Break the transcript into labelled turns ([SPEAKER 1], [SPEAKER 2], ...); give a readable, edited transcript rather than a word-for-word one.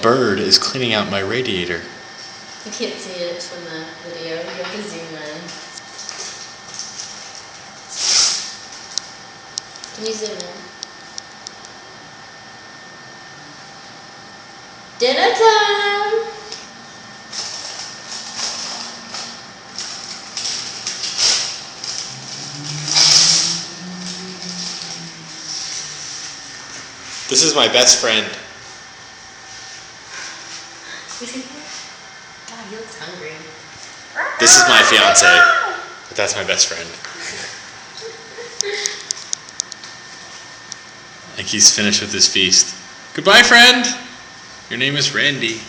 [SPEAKER 1] bird is cleaning out my radiator.
[SPEAKER 2] You can't see it from the video. You have to zoom in. Can you zoom in? Dinner time!
[SPEAKER 1] This is my best friend.
[SPEAKER 2] Is he here? God, he looks hungry.
[SPEAKER 1] This is my fiance, but that's my best friend. I think he's finished with his feast. Goodbye, friend! Your name is Randy.